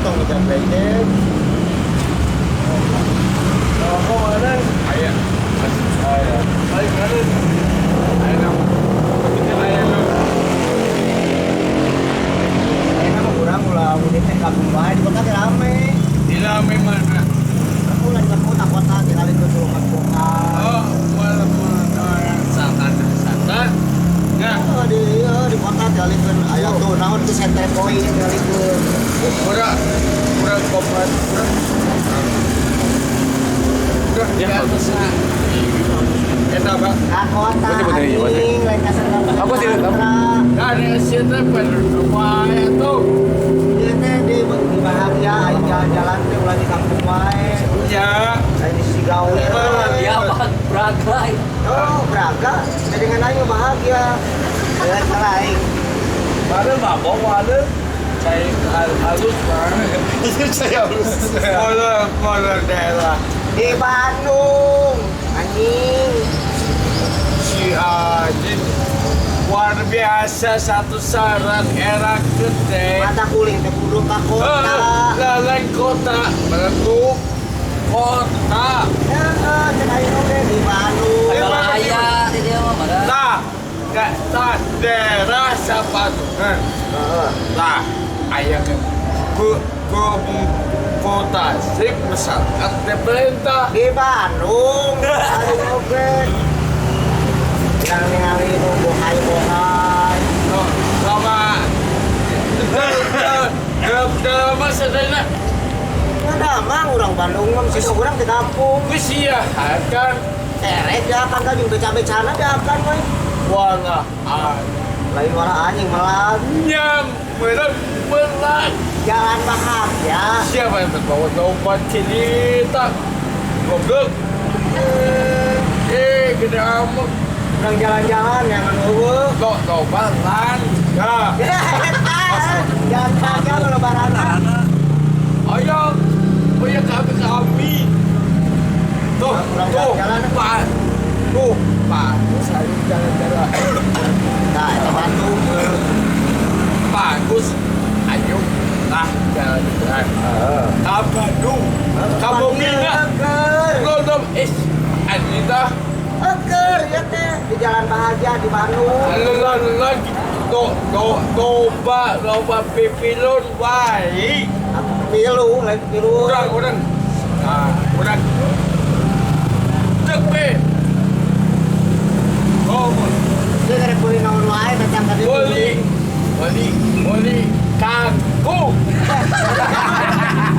tong dicapai deh. Kau mana? Ayah. Ayah. Ayah mana? Ayah nak. Ayah nak. Ayah nama kurang ulah ini teh kampung bae di kota teh rame. Tidak memang. Aku lagi ke kota kita lagi ke kota. Oh, malam santan. Ya. Di kota dialihkan aya tuh naon ke center point dialihkan. Kurang kopat. Kurang ya bisa. Enak bang. Ka kota Betul, betul, iya, betul. anjing lain ka sana. Apa sih, apa? Ada siapa rumah itu? Ieu teh di bahagia aya jalan teh ulah di kampung bae. Ya. Lain di Sigawe. Ya apa Braga Oh, Braga. Dengan aing bahagia. Lain lain. Mana mabok mana? Saya halus mana? Saya harus. Mola daerah. Di Bandung. Anjing. Si Ajin luar biasa satu syarat era gede. Mata kuling teh kudu ka kota. Lain kota bentuk kota. Cek aing oge di Bandung. Malaya di dia mah pada Nah, tak daerah Sapatungan. Lah, ayah ke kota sik masyarakat pemerintah. Di Bandung. Aing oge. Yang ningali nu bohai-bohai. Lama. Dalam masa dana Ada mah urang Bandung mah mesti urang di kampung. usia kan Seret ya kan jeung beca-becana dia kan we. wala Lain wara anjing melag. nyam berat Jalan bahagia. siapa yang terbawa dompet cerita goblok gede amat Urang jalan-jalan yang eueuh. dobalan ya Jalan bahagia kalau lebaran. ayo kami tuh pak saya jalan-jalan Nah, itu Bandung. bagus ayo lah jalan-jalan ke Bandung ke Bumina nonton Anita Eger ya teh di Jalan Bahagia di Bandung. lagi loba pipilun wae Aku pilu, lagi pilu. orang cepe oh Dia dari beli naon wae datang tadi. beli kangkung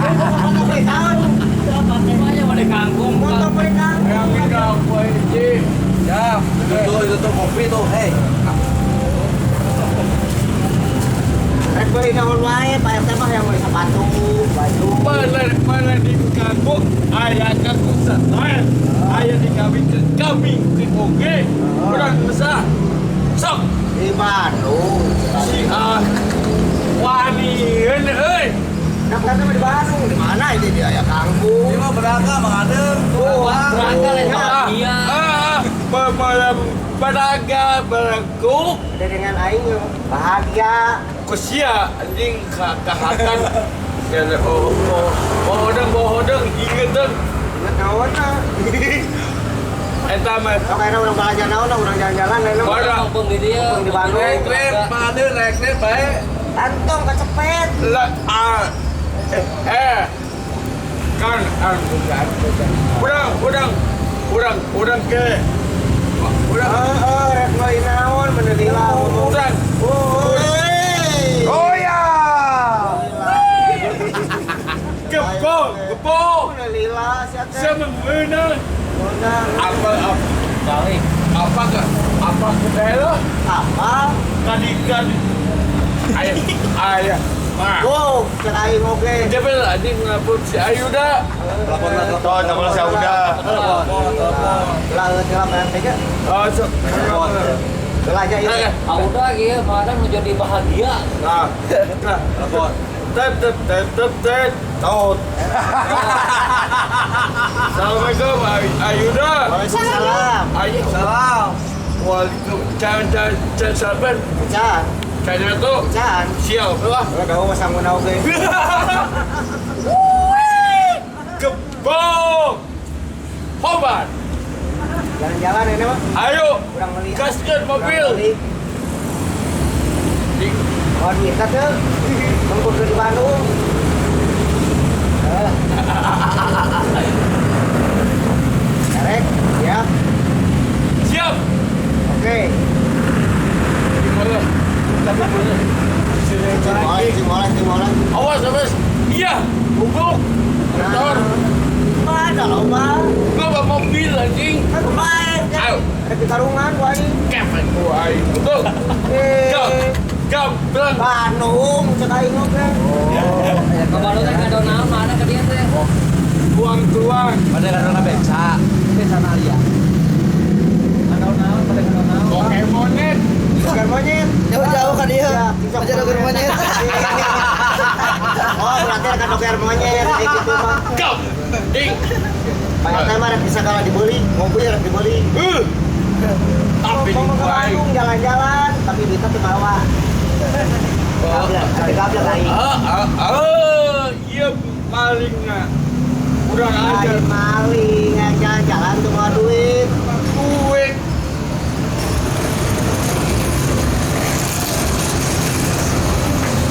Motor beli naon? semuanya pada kangkung. Motor beli naon? yang ini apa ini ya Itu tuh kopi tuh, hei. Rek beli naon wae, Pak RT mah yang beli sepatu, baju. mana di kangkung ayah kangkung satan ayah di kambing oke orang besar sok Di Bandung. si wanian Nah, ternyata di Bandung. Di mana ini dia ya kangkung? Ini mah Braga, Mang Adem. Braga lain bahagia. Malam beraga berangkuk Ada dengan aing bahagia. kusia anjing kahakan dan bohodeng ingetan Ingat naon nah. eta mah Sok ayeuna urang belajar naon, urang jalan-jalan ayeuna. Bara. Kampung di dia. Di Bandung. Rek, Mang Adem, rek bae. Kantong kecepet. la kan urang ke urang Rek beli naon bener lila ngomong. urang Oh ya. gepo Bener lila sia teh. sama bener Bener. Kali. apa daerah Apa? kan ayah mah Wow, cek aing oge. dia bilang anjing ngapun si Ayuda Telepon lah, Oh, nama saya udah. Lah telah PRT ge. oh sok Telah aja ieu. Ah udah gitu, mana menuju di bahagia. nah telepon. tet taut Assalamualaikum Ayuda Waalaikumsalam. Ayo Salam. Waalaikumsalam can sabar Can, can itu can. siap lah Udah kau masang oge. Sobat, Jalan-jalan ini mah. ayo Kurang melihat. gaskan mobil. Oh, kita tuh. Tempur ke di Bandung. Derek, ya. Siap. Oke. Gimana? Cimolan. Awas, awas. Iya, bubuk. Motor. Ada loh, Bang. Gua bawa mobil anjing. Kan baik. Ayo. Ada pertarungan gua ini. Kepek gua aing. Betul. Gam. Gam. Bilang. Bandung, cek aing oke. Kemarin teh kado naon mana ke dia teh? Tuang. Pada karena beca. Desa Nalia. Kado naon, pada kado naon. Pokemonet. Bukan monyet. Jauh-jauh kan dia. Bisa Aja doger monyet. Oh, berarti ada doger monyet kayak gitu mah. Gam. Ding. Pak mah bisa kalau dibeli, mobil harus dibeli. Tapi Mau ke gua aing. Bandung jalan-jalan, tapi duitnya tuh bawa. Ada gablek aing. Iya malingnya. Kurang ajar. Aing maling, yang jalan-jalan tuh bawa duit. Duit.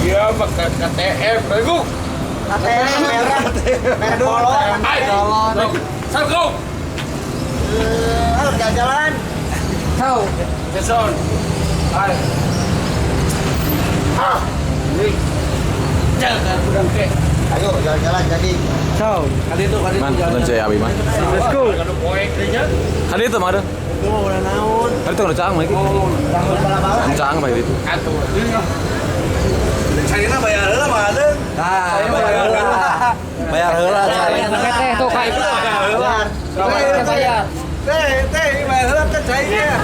Iya makan KTM. Bagus. KTM merah kolor. Ayo. Sarkong. Harus jalan-jalan. Tahu. Jason. Ayo. Ini. Jangan kurang ke. Ayo jalan-jalan jadi. Kali itu Man, nonton saya abi mah. Let's go. Kalau poek nya. Kali itu mah ada. Gua udah naon. Kali itu ngecang mah iki. Bangun bala-bala. Ngecang mah itu. Atuh. Cari bayar heula mah ada. Bayar heula. Teh tuh kayak itu. Bayar. Bayar. Teh bayar heula teh cainya.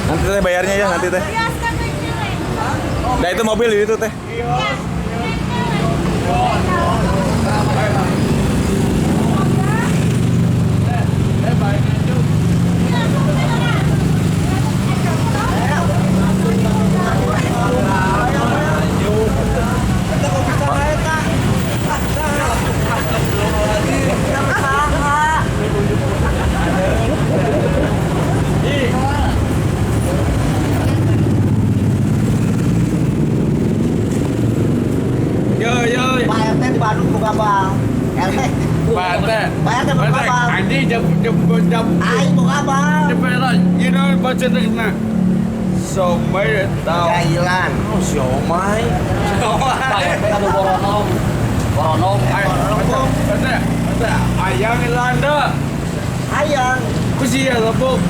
Nanti teh bayarnya ya nanti teh. Nah itu mobil itu teh. Yo yo. Pak RT di Bandung buka bang. RT. Bante. Pak RT buka bang. Anjing jam. Aing buka bang. Jepela, you know baca na. So may tao. Jailan. Siomay. Bayar teh kado boronom. Boronom. Ada ayang Ilanda. Ayang. Kusiya labok.